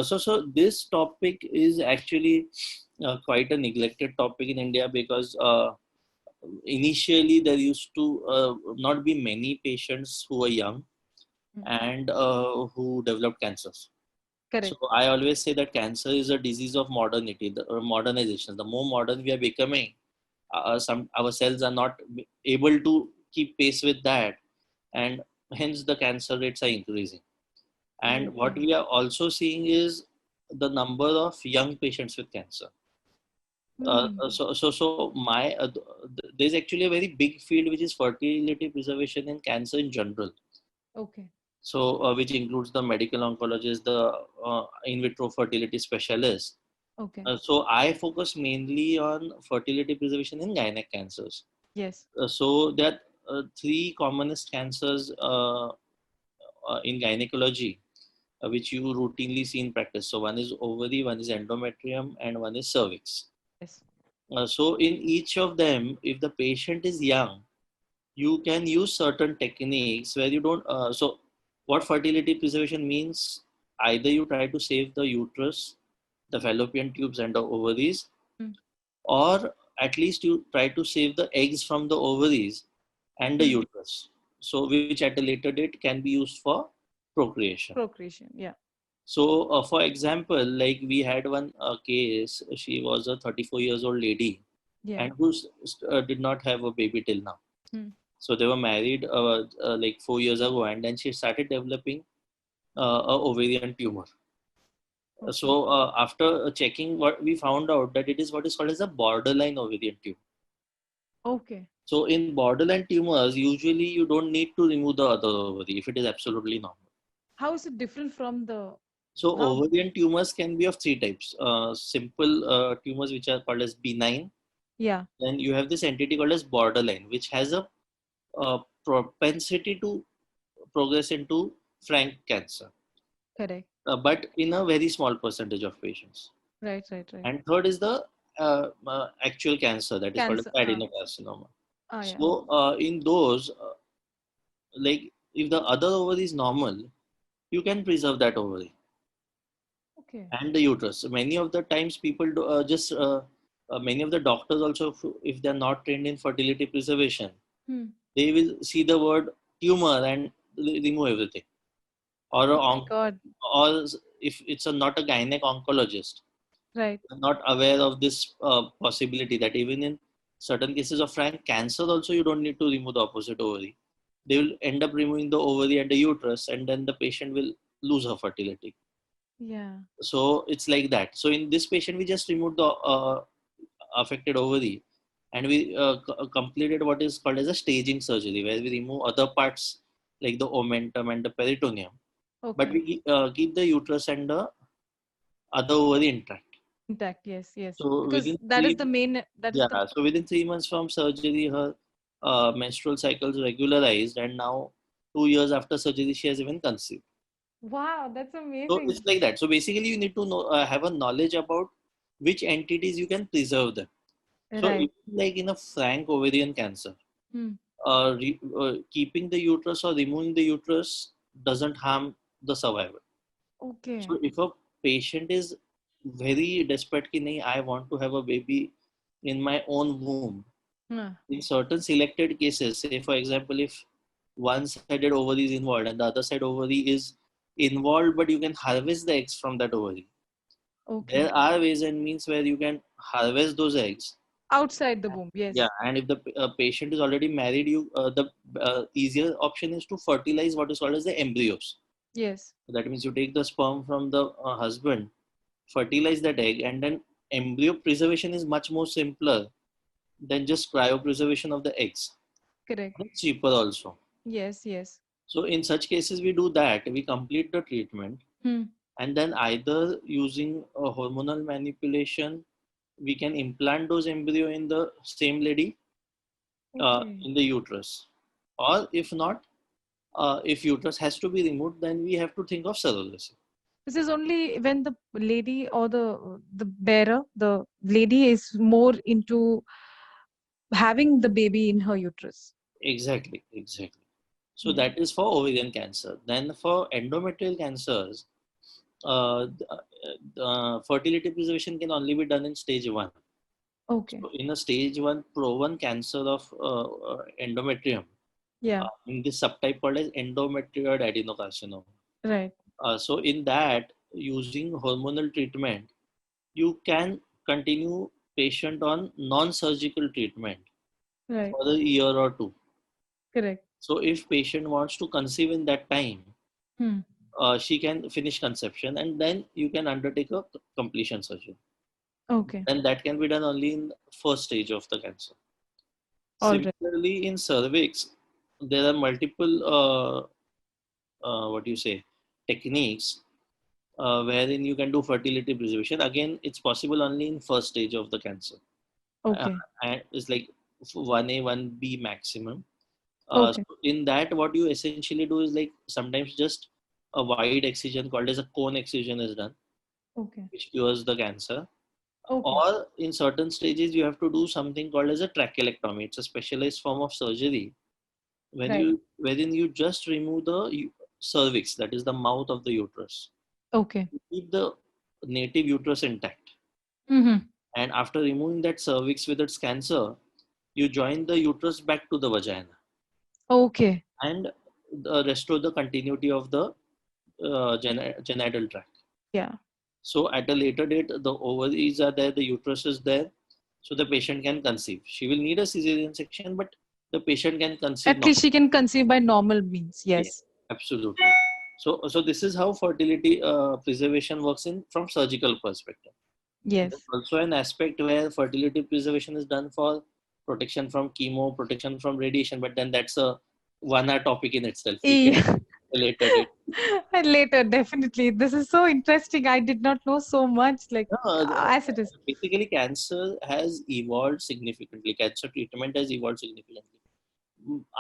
So this topic is actually quite a neglected topic in India because initially there used to not be many patients who were young Mm. and who developed cancers. So Correct. I always say that cancer is a disease of modernity, modernization. The more modern we are becoming, some our cells are not able to keep pace with that, and hence the cancer rates are increasing. And what Okay. we are also seeing is the number of young patients with cancer. Hmm. There's actually a very big field which is fertility preservation in cancer in general. Okay. So, which includes the medical oncologist, the in vitro fertility specialist. Okay. So, I focus mainly on fertility preservation in gynec cancers. Yes. So, there are three commonest cancers in gynecology, which you routinely see in practice. So, one is ovary, one is endometrium, and one is cervix. Yes. So, in each of them, if the patient is young, you can use certain techniques where you don't. What fertility preservation means, either you try to save the uterus, the fallopian tubes, and the ovaries, Hmm. or at least you try to save the eggs from the ovaries and the Hmm. uterus. So, which at a later date can be used for procreation. Procreation. Yeah. So, for example, like we had one case, she was a 34 years old lady Yeah. and who did not have a baby till now. Hmm. So they were married like 4 years ago, and then she started developing a ovarian tumor. Okay. So after checking, what we found out that it is what is called as a borderline ovarian tumor. Okay. So in borderline tumors, usually you don't need to remove the other ovary if it is absolutely normal. How is it different from the So now? ovarian tumors can be of three types. Simple tumors which are called as benign. Yeah. Then you have this entity called as borderline, which has a propensity to progress into frank cancer, Correct. but in a very small percentage of patients. Right. Right. Right. And third is the actual cancer that is called as Cancer. adenocarcinoma. Yeah. So in those, like if the other ovary is normal, you can preserve that ovary Okay. and the uterus. So many of the times people many of the doctors also, if they are not trained in fertility preservation, Hmm. they will see the word tumor and remove everything. Or Oh my God. or if it's not a gynec oncologist, Right. not aware of this possibility that even in certain cases of frank cancer also you don't need to remove the opposite ovary. They will end up removing the ovary and the uterus, and then the patient will lose her fertility. Yeah. So it's like that. So in this patient we just removed the affected ovary, and we completed what is called as a staging surgery, where we remove other parts like the omentum and the peritoneum, but Okay. we keep the uterus and the other ovary intact. Intact. Yes. Yes. So Because within that is three, the main. That is yeah, the. so within 3 months from surgery, her menstrual cycles regularized, and now 2 years after surgery, she has even conceived. Wow. That's So it's amazing. like that. So basically, you need to know, have a knowledge about which entities you can preserve them. So Right. if like in a frank ovarian cancer, Hmm. keeping the uterus or removing the uterus doesn't harm the survivor. Okay. So if a patient is very desperate, ki nahi, I want to have a baby in my own womb. Huh. In certain selected cases, say for example, if one-sided ovary is involved and the other side ovary is involved, but you can harvest the eggs from that ovary. Okay. There are ways and means where you can harvest those eggs. Outside the womb. Yeah, Yes. and if the patient is already married, you the easier option is to fertilize what is called as the embryos. Yes. That means you take the sperm from the husband, fertilize that egg, and then embryo preservation is much more simpler than just cryopreservation of the eggs. Correct. It's cheaper also. Yes. Yes. So in such cases, we do that. We complete the treatment, Hmm. and then either using a hormonal manipulation, we can implant those embryo in the same lady Okay. in the uterus, or if not, if uterus has to be removed, then we have to think of surrogacy. This is only when the lady or the bearer, the lady is more into having the baby in her uterus. Exactly, exactly. So Yeah. that is for ovarian cancer. Then for endometrial cancers, fertility preservation can only be done in stage 1. Okay. So in a stage 1 proven cancer of endometrium, Yeah. in this subtype called as endometrioid adenocarcinoma. Right. So in that, using hormonal treatment, you can continue patient on non-surgical treatment Right. for a year or two. Correct. So if patient wants to conceive in that time, Hmm. she can finish conception and then you can undertake a completion surgery. Okay. And that can be done only in first stage of the cancer. All right. Similarly, in cervix, there are multiple what do you say techniques wherein you can do fertility preservation. Again, it's possible only in first stage of the cancer. Uh, Okay. and it's like 1A, 1B maximum. Okay. So in that, what you essentially do is like sometimes just a wide excision called as a cone excision is done, Okay. which cures the cancer. Okay. Or in certain stages, you have to do something called as a trachelectomy. It's a specialized form of surgery Right. wherein you just remove the cervix, that is the mouth of the uterus. Okay. You keep the native uterus intact, Mm-hmm. and after removing that cervix with its cancer, you join the uterus back to the vagina Okay. and restore the continuity of the genital tract. Yeah. So at a later date, the ovaries are there, the uterus is there, so the patient can conceive. She will need a cesarean section, but the patient can conceive At least normally. she can conceive by normal means. Yeah, Yes. absolutely. So this is how fertility preservation works in from surgical perspective. There's Yes. also an aspect where fertility preservation is done for protection from chemo, protection from radiation, but then that's a one-hour topic in itself. We can Yeah. later date. And later, definitely. This is so interesting. I did not know so much, like as it is. Basically, cancer has evolved significantly. Cancer treatment has evolved significantly.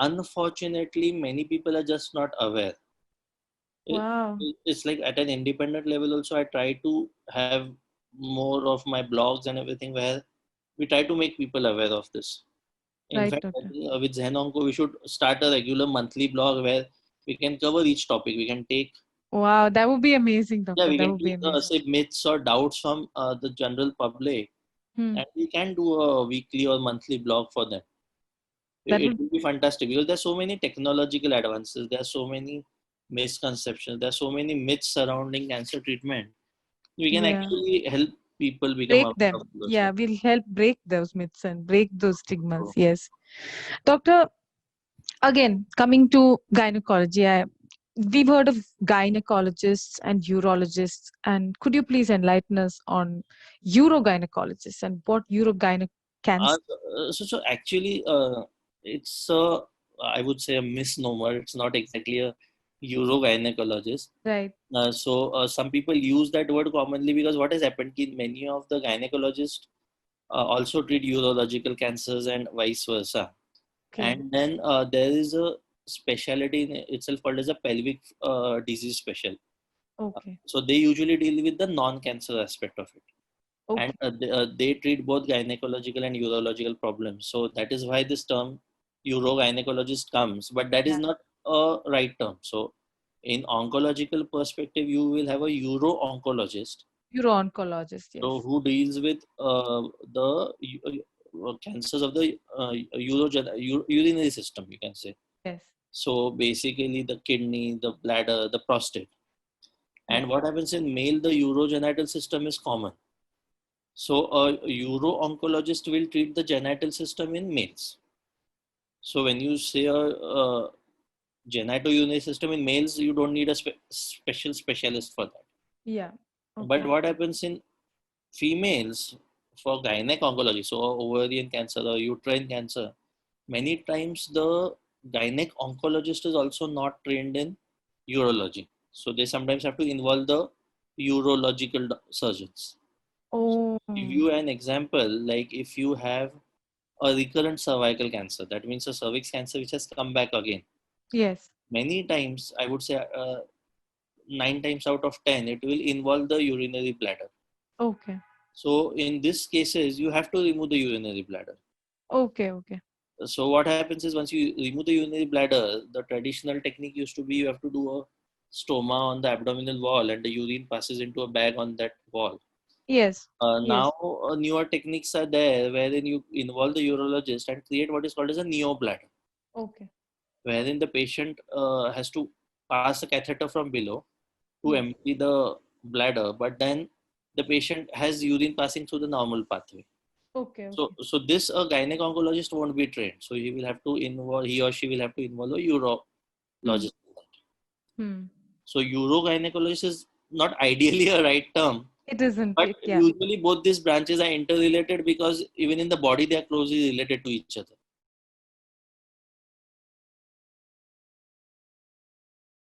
Unfortunately, many people are just not aware. It- Wow. it's like at an independent level also, I try to have more of my blogs and everything where we try to make people aware of this. In Right, fact, I doctor. think, with Zen Onco, we should start a regular monthly blog where we can cover each topic. We can take, Wow, that would be amazing, yeah, doctor. we That can would be take, amazing. say, myths or doubts from the general public, Hmm. and we can do a weekly or monthly blog for them. That It would. will be fantastic because there's so many technological advances. There are so many misconceptions. There are so many myths surrounding cancer treatment. We can Yeah. actually help people become Break aware them. of those Yeah, things. we'll help break those myths and break those stigmas. So, Yes. Doctor, again, coming to gynecology, we've heard of gynecologists and urologists. And could you please enlighten us on urogynecologists and what urogyne can? so actually, it's I would say a misnomer. It's not exactly a urogynecologist. Right. Some people use that word commonly because what has happened is many of the gynecologists also treat urological cancers and vice versa. Okay. And then there is a specialty in itself called as a pelvic disease special. Okay. So they usually deal with the non-cancer aspect of it. And Okay. they treat both gynecological and urological problems. So that is why this term urogynecologist comes, but that is Yeah. not a right term. So in oncological perspective, you will have a uro-oncologist, Uro-oncologist. so Yes. who deals with the cancers of the urinary system, you can say. Yes. So basically, the kidney, the bladder, the prostate. Yeah. And what happens in male, the urogenital system is common. So a uro-oncologist will treat the genital system in males. So when you say a genitourinary system in males, you don't need a special specialist for that. Yeah. But Okay. what happens in females for gynec oncology, so ovarian cancer or uterine cancer, many times the gynec oncologist is also not trained in urology. So they sometimes have to involve the urological surgeons. Oh. Give you an example, like if you have a recurrent cervical cancer, that means a cervix cancer which has come back again. Yes. Many times, I would say 9 times out of 10, it will involve the urinary bladder. Okay. So in these cases, you have to remove the urinary bladder. Okay. Okay. So what happens is once you remove the urinary bladder, the traditional technique used to be you have to do a stoma on the abdominal wall and the urine passes into a bag on that wall. Yes. Now, Yes. newer techniques are there wherein you involve the urologist and create what is called as a neobladder, Okay. wherein the patient has to pass a catheter from below to Yes. empty the bladder, but then the patient has urine passing through the normal pathway. Okay. So, Okay. so this a gynecologist oncologist won't be trained. So he will have to involve, he or she will have to involve a Hmm. urologist. Hmm. So urogynecologist is not ideally a right term, It isn't but it? Yeah. usually both these branches are interrelated because even in the body they are closely related to each other.